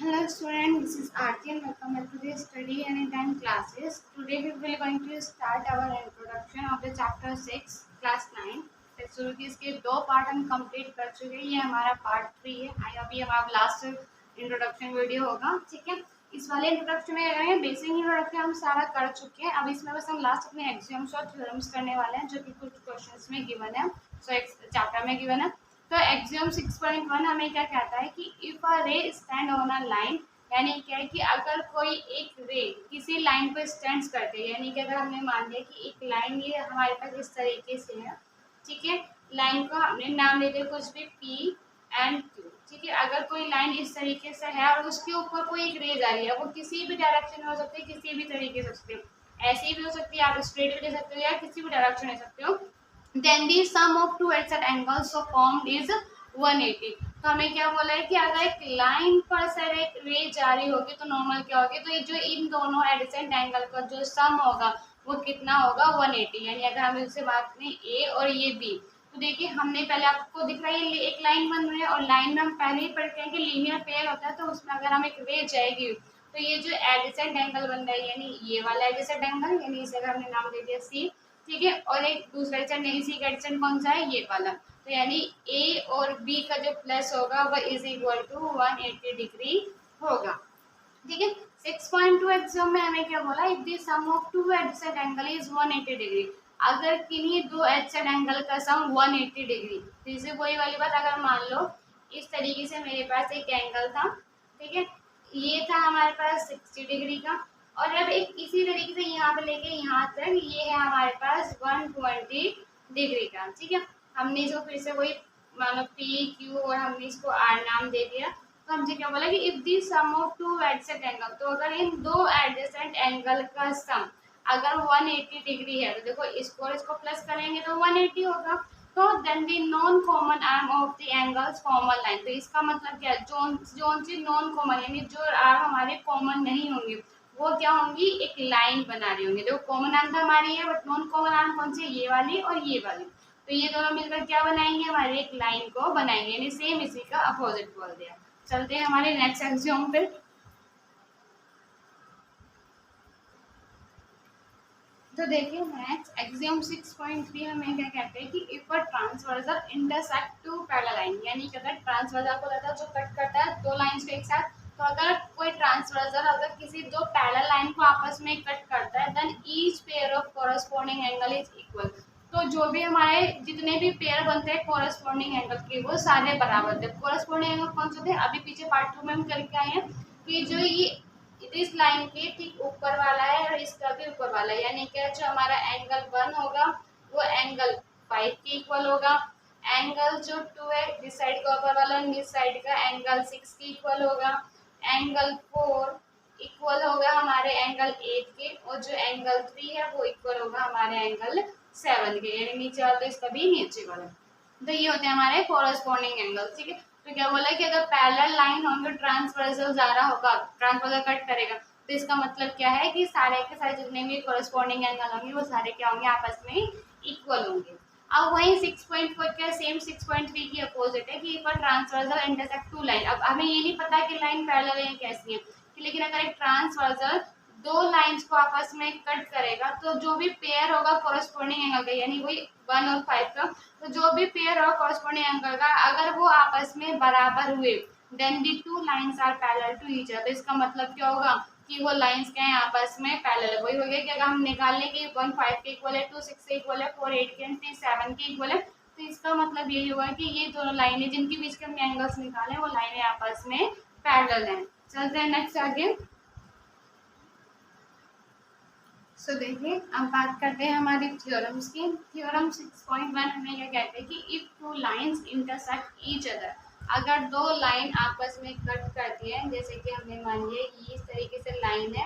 Hello student, this is Aarti and welcome back to the study anytime classes. Today we will going to start our introduction of the chapter 6 class 9. शुरू की इसके दो part हम complete कर चुके हैं. ये हमारा पार्ट 3 है. अभी हमारा लास्ट इंट्रोडक्शन वीडियो होगा. ठीक है, इस वाले इंट्रोडक्शन में बेसिक इंट्रोडक्शन हम सारा कर चुके हैं. अब इसमें बस हम लास्ट अपने एग्जाम्स और थ्योरम्स करने वाले हैं जो कि कुछ क्वेश्चंस में गिवन है. चैप्टर में गिवन है. तो एक्सियम 6.1 हमें क्या कहता है कि इफ अ रे स्टैंड ऑन अ लाइन, यानी क्या है कि अगर कोई एक रे किसी लाइन पर स्टैंड करते हैं, यानी कि अगर हमने मान लिया कि एक लाइन ये हमारे पास इस तरीके से है. ठीक है, लाइन को हमने नाम दे दिया कुछ भी P एंड Q. ठीक है, अगर कोई लाइन इस तरीके से है और उसके ऊपर कोई एक रे जा रही है, वो किसी भी डायरेक्शन में हो सकती है, किसी भी तरीके से हो सकती है. ऐसी भी हो सकती है, आप स्ट्रेट भी ले सकते हो या किसी भी डायरेक्शन ले सकते हो. then the sum of two adjacent angles so formed is 180. तो हमें क्या बोला है कि अगर एक लाइन पर सर एक रे जारी होगी तो नॉर्मल क्या होगी, तो ये जो इन दोनों एडजेसेंट एंगल का जो सम होगा वो कितना होगा 180. यानी अगर हम इससे बात करें ए और ये बी, तो देखिए हमने पहले आपको दिख रहा है एक लाइन बन रही है और लाइन में हम पहले ही पढ़ते हैं कि लीनियर पेयर होता है. तो उसमें अगर हम एक रे जाएगी तो ये जो एडजेसेंट एंगल बन रहा है, यानी ये वाला एडजेसेंट एंगल, यानी इसे अगर हमने नाम दे दिया सी. ठीक है, और एक दूसरा एडजेसेंट नहीं, सी का एडजेसेंट कौन सा है, ये वाला. तो यानी ए और बी का जो प्लस होगा वह इज इक्वल टू 180 डिग्री होगा. ठीक है, 6.2 एग्जाम में हमें क्या बोला, if the sum of two adjacent angle is 180 degree. अगर किन्हीं दो एडजेसेंट एंगल का सम 180 डिग्री, तो इसे वही वाली बात, अगर मान लो इस तरीके से मेरे पास एक एंगल था. ठीक है, ये था हमारे पास 60 डिग्री का, और अब एक इसी तरीके से यहाँ पे लेके यहाँ तक ये है हमारे पास 120 डिग्री का. ठीक है, हमने जो फिर से वही मानो पी क्यू और हमने इसको आर नाम दे दिया. तो हमसे क्या बोला कि if the sum of two adjacent angle, तो अगर इन दो एडजेसेंट एंगल का सम अगर 180 डिग्री है, तो देखो इसको और इसको प्लस करेंगे तो 180 होगा. तो then the non common arm of the angles form a line. तो इसका मतलब क्या है, जोन सी नॉन कॉमन यानी जो आर्म हमारे कॉमन नहीं होंगे वो क्या होंगी, एक लाइन बना रही होंगी. देखो कॉमन आर्म तो हमारी है, बट नॉन कॉमन आर्म कौन सी, ये वाली और ये वाली. तो ये दोनों मिलकर क्या बनाएंगे, हमारे एक लाइन को बनाएंगे, यानी सेम इसी का अपोजिट बोल दिया. चलते हैं हमारे नेक्स्ट एक्सियोम पे. तो देखिए नेक्स्ट एक्सियोम 6.3 हमें क्या कहते हैं कि if a transversal intersect two parallel line, यानी कि अगर ट्रांसवर्सल को रहता है जो कट करता है दो लाइंस को एक साथ, तो अगर कोई ट्रांसवर्सल अगर किसी दो पैरेलल लाइन को आपस में कट करता है, then each pair of corresponding angle is equal. तो जो भी हमारे जितने भी पेयर बनते हैं कोरस्पॉन्डिंग एंगल के वो सारे बराबर थे. कोरस्पॉन्डिंग एंगल कौन से थे, अभी पीछे पार्ट 2 में हम करके आए हैं कि जो ये इस लाइन के ठीक ऊपर वाला है और इसका भी ऊपर वाला है, यानी क्या जो हमारा एंगल 1 होगा वो एंगल 5 के इक्वल होगा. एंगल जो 2 है दिस साइड का ऊपर वाला और दिस साइड का एंगल 6 के इक्वल होगा. एंगल 4 इक्वल होगा हमारे एंगल 8 के, और जो एंगल 3 है वो इक्वल होगा हमारे एंगल 7 के, यानी नीचे वाला तो इसका भी नीचे वाला. तो ये होते हैं हमारे कोरस्पॉन्डिंग एंगल. ठीक है, तो क्या बोला कि अगर पैरेलल लाइन होंगे ट्रांसवर्सल जा रहा होगा, ट्रांसवर्सल कट करेगा, तो इसका मतलब क्या है कि सारे के सारे जितने भी कोरस्पॉन्डिंग एंगल होंगे वो सारे क्या होंगे, आपस में इक्वल होंगे. अब वही 6.4 क्या सेम 6.3 की अपोजिट है कि पर ट्रांसवर्सल इंटरसेक्ट टू लाइन. अब हमें ये नहीं पता कि लाइन पैरेलल है कैसी है, लेकिन अगर एक ट्रांसवर्सल दो लाइंस को आपस में कट करेगा तो जो भी पेयर होगा कोरस्पॉन्डिंग एंगल का, यानी वही 1 और 5 का, तो जो भी पेयर होगा कोरस्पॉन्डिंग एंगल का अगर वो आपस में बराबर हुए, then the two lines are parallel to each other. इसका मतलब क्या होगा कि वो लाइंस क्या है, आपस में पैरेलल है. वही हो गया कि अगर हम निकाल लें कि 1 5 के इक्वल है, 2 6 के इक्वल है, 4 8 के एंड 3 7 के इक्वल है, तो इसका मतलब यही हुआ कि ये दोनों लाइनें जिनके बीच के हमने एंगल्स निकाले वो लाइनें आपस में पैरेलल हैं. चलते हैं नेक्स्ट आगे. सो देखिए अब बात करते हैं हमारी थ्योरम्स की. थ्योरम 6.1 हमें क्या कहते हैं कि if two lines intersect each other, अगर दो लाइन आपस में कट करती है, जैसे कि हमने मान लिया ये इस तरीके से लाइन है,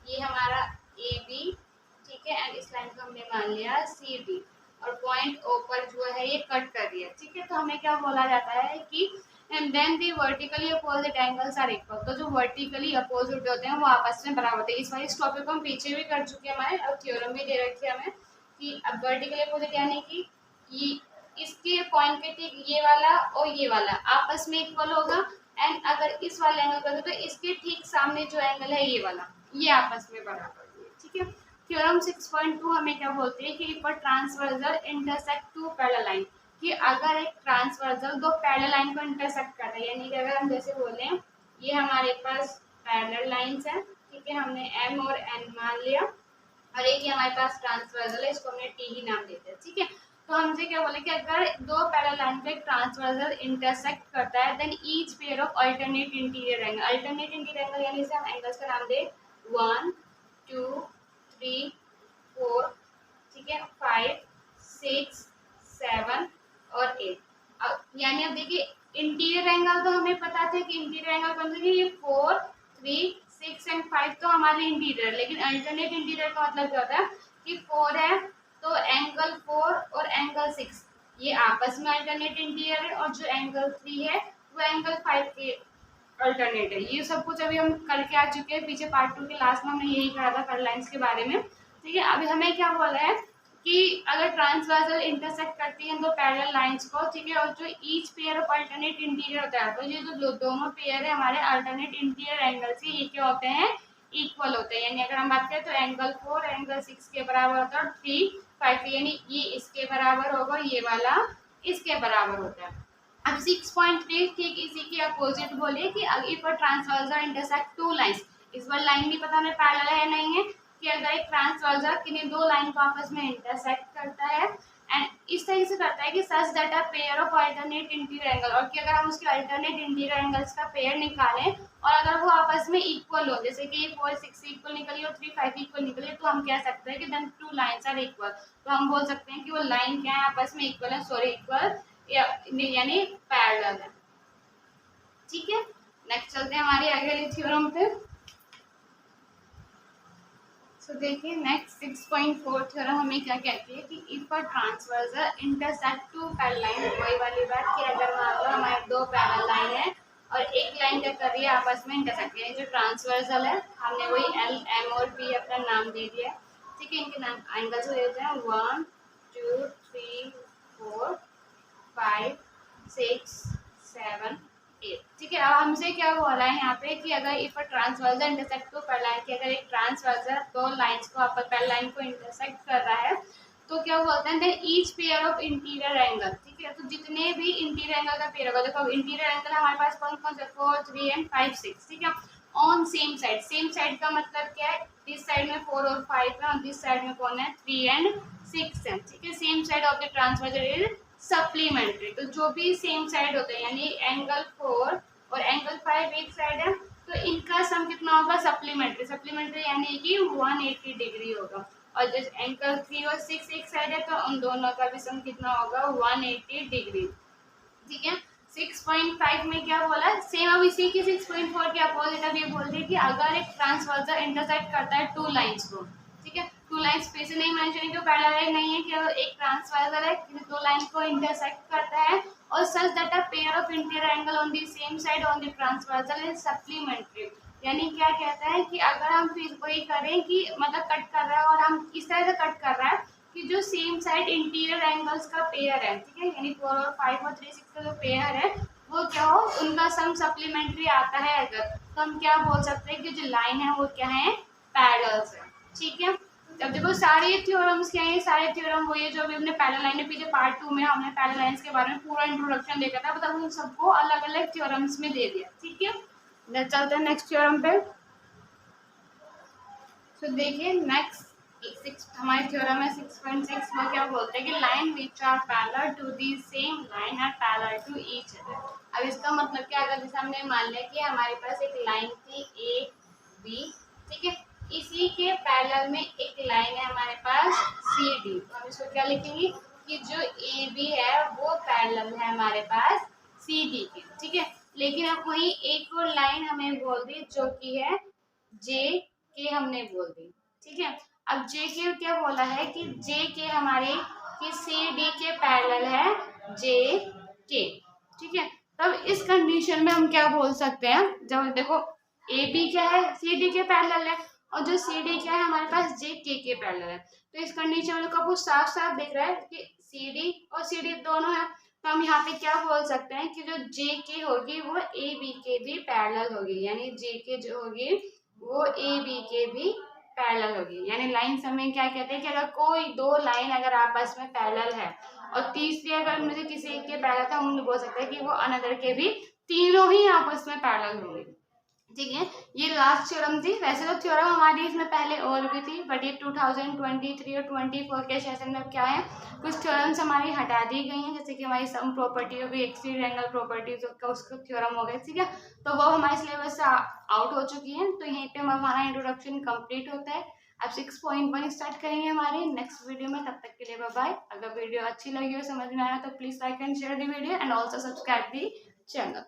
ये हमारा ए बी. ठीक है, एंड इस लाइन को हमने मान लिया सी डी, और पॉइंट ओ पर जो है ये कट कर दिया. ठीक है, तो हमें क्या बोला जाता है कि and then the vertically opposite angles are equal. तो जो वर्टिकली अपोजिट होते हैं वो आपस में बराबर होते हैं. इस वाले टॉपिक को हम पीछे भी कर चुके हैं हमारे, और थ्योरम भी दे रखी है हमें कि अब वर्टिकली अपोजिट यानी कि ये इसके पॉइंट के ठीक ये वाला और ये वाला आपस में इक्वल होगा, एंड अगर इस वाले एंगल कर दो तो इसके ठीक सामने जो एंगल है ये वाला, ये आपस में बराबर है। ठीक है, थ्योरम 6.2 हमें क्या बोलते हैं कि if a transversal intersect two parallel line, कि अगर एक ट्रांसवर्सल दो पैरेलल लाइन को इंटरसेक्ट कर रहा है, यानी कि अगर हम जैसे बोले ये हमारे पास पैरेलल लाइंस है, ठीक है, हमने m और n मान लिया और एक ही हमारे पास ट्रांसवर्सल है, इसको हमने t ही नाम देते हैं। ठीक है, तो हमसे क्या बोले कि अगर दो पैरेलल लाइन पे ट्रांसवर्सल इंटरसेक्ट करता है then each pair of alternate interior angle, alternate interior angle यानी इसे हम एंगल्स का नाम दे 1 2 3 4, ठीक है, 5 6 7 और 8। अब यानी अब देखिए इंटीरियर एंगल तो हमें पता था कि इंटीरियर एंगल कौन सा है, ये 4 3 6 एंड 5 तो हमारे इंटीरियर, लेकिन अल्टरनेट इंटीरियर का मतलब क्या होता है कि 4 है तो एंगल 4 और एंगल 6 ये आपस में अल्टरनेट इंटीरियर है, और जो एंगल 3 है वो एंगल 5 के अल्टरनेट है। ये सब कुछ अभी हम करके आ चुके हैं, पीछे पार्ट 2 के लास्ट में हमने यही करा था पैरेलल लाइंस के बारे में। ठीक है, अभी हमें क्या बोला है कि अगर ट्रांसवर्सल इंटरसेक्ट करती हैं दो पैरेलल लाइंस को, ठीक है, और जो each pair of alternate interior होता है, तो ये जो दोनों पेयर है हमारे अल्टरनेट इंटीरियर एंगल से ये क्या होते हैं, इक्वल होते हैं। यानी अगर हम बात करें तो एंगल 4 एंगल 6 के बराबर होता है और 3 5, यानी ये इसके बराबर होगा, ये वाला इसके बराबर होता है। अब 6.3 ठीक इसी के अपोजिट बोलिए कि if a transversal intersect two lines, इस बार लाइन नहीं पता हमें पैरेलल है नहीं है, कि अगर एक ट्रांसवर्सल किन्हीं दो लाइन को आपस में इंटरसेक्ट करता है एंड इस तरह से करता है कि such that a pair of alternate interior angle, और कि अगर हम उसके अल्टरनेट इंटीरियर एंगल्स का पेयर निकालें और अगर वो आपस में इक्वल हो, जैसे कि 4 6 इक्वल निकली और 3 5 इक्वल निकली, तो हम कह सकते हैं कि then two lines are equal, तो हम बोल सकते हैं कि वो लाइन क्या है, आपस में इक्वल है, सॉरी इक्वल यानी पैरेलल है। ठीक है, नेक्स्ट चलते हैं हमारी अगली थ्योरम पे। तो देखिए नेक्स्ट 6.4 थ्योरम हमें क्या कहती है कि if a transversal intersect two parallel line, वही वाली बात कि अगर मान लो हमारे दो पैरेलल लाइन है और एक लाइन क्या कर रही है आपस में इंटरसेक्ट, यानी जो ट्रांसवर्सल है हमने वही एल एम और पी अपना नाम दे दिया है। ठीक है, इनके नाम एंगल से देते हैं 1 2 3 4 5 6 7 8। ठीक है, अब हमसे क्या बोला है यहाँ पे कि अगर if a transversal intersect two parallel line, कि अगर एक ट्रांसवर्सल दो लाइंस को आपस पैरेलल लाइन को इंटरसेक्ट कर रहा है तो क्या बोलते हैं then each pair of interior angle. ठीक है, तो जितने भी इंटीरियर एंगल का पेयर होगा, देखो इंटीरियर एंगल हमारे पास कौन कौन से 4 3 एंड 5 6। ठीक है, on same side, same side का मतलब क्या है, दिस साइड में 4 और 5 है और दिस साइड में कौन है 3 एंड 6 है। ठीक है, same side of the transversal is supplementary, तो जो भी सेम साइड होते हैं यानी एंगल 4 और एंगल 5 एक साइड है तो इनका सम कितना होगा, सप्लीमेंट्री, सप्लीमेंट्री यानी कि 180 डिग्री होगा, और जैसे एंगल 3 और 6 एक साइड है तो उन दोनों का भी सम कितना होगा 180 डिग्री। ठीक है, 6.5 में क्या बोला सेम, अब इसी की 6.4 के अपोजिट अब ये बोल रही है कि अगर एक ट्रांसवर्सल इंटरसेक्ट करता है टू लाइंस को, ठीक है, टू लाइंस फिर से नहीं मेंशन जो पैरेलल नहीं है, कि एक ट्रांसवर्सल है दो लाइन को इंटरसेक्ट करता है और such that a pair of interior angle on the same side on the transversal is supplementary, यानी क्या कहता है कि अगर हम फिर वही करें कि मतलब कट कर रहा है और हम इस तरह से कट कर रहा है कि जो सेम साइड इंटीरियर एंगल्स का पेयर है, ठीक है, यानी 4 और 5 और 3 6 का जो पेयर है वो क्या हो उनका सम सप्लीमेंट्री आता है अगर, तो हम क्या बोल सकते हैं कि जो लाइन है वो क्या है पैरेलल्स है। ठीक है, अब देखो सारे थ्योरम्स क्या है, सारे थ्योरम वो ये जो अभी हमने पैरेलल लाइन में पीछे पार्ट 2 में हमने पैरेलल लाइंस के बारे में पूरा इंट्रोडक्शन देखा था, मतलब उन सबको अलग अलग थ्योरम्स में दे दिया। ठीक है, चलते हैं नेक्स्ट थ्योरम पे। तो देखिए नेक्स्ट हमारे थ्योरम है 6.6 में क्या बोलते हैं कि line which are parallel to the same line are parallel to each other. अब इसका मतलब क्या, अगर जैसे हमने मान लिया कि हमारे पास एक लाइन थी ए बी, ठीक है, इसी के पैरेलल में एक लाइन है हमारे पास सी डी, तो हम इसको क्या लिखेंगे कि जो ए बी है वो पैरेलल है हमारे पास सी डी के। ठीक है, लेकिन अब वही एक और लाइन हमें बोल दी जो कि है जे के हमने बोल दी। ठीक है, अब जे के क्या बोला है कि जे के हमारे कि सी डी के पैरेलल है जे के। ठीक है, तब इस कंडीशन में हम क्या बोल सकते हैं, जब देखो ए बी क्या है सी डी के पैरेलल है और जो सी डी क्या है हमारे पास जे के पैरेलल है, तो इस कंडीशन में आपको साफ साफ दिख रहा है कि सी डी और सी डी दोनों है, तो हम यहाँ पे क्या बोल सकते हैं कि जो जे के होगी वो ए बी के भी पैरेलल होगी, यानी जे के जो होगी वो ए बी के भी पैरेलल होगी। यानी लाइन हमें क्या कहते हैं कि अगर कोई दो लाइन अगर आपस में पैरेलल है और तीसरी अगर मुझे किसी एक के पैरेलल था, हम बोल सकते हैं कि वो अनदर के भी तीनों ही आपस में पैरेलल होंगे। ठीक है, ये लास्ट थ्योरम थी। वैसे तो थ्योरम हमारी इसमें पहले और भी थी, बट ये 2023 और 24 के सेशन में क्या है, कुछ थ्योरम्स हमारी हटा दी गई हैं, जैसे कि हमारी सम प्रॉपर्टी हो गई, एक्सटीरियर एंगल प्रॉपर्टीज का उसका थ्योरम हो गया। ठीक है, तो वो हमारे सिलेबस से आउट हो चुकी है। तो यहीं पे हमारा इंट्रोडक्शन कंप्लीट होता है। अब 6.1 स्टार्ट करेंगे हमारे नेक्स्ट वीडियो में। तब तक के लिए बाय बाय। अगर वीडियो अच्छी लगी हो, समझ में आया, तो please like and share the video and also subscribe the channel.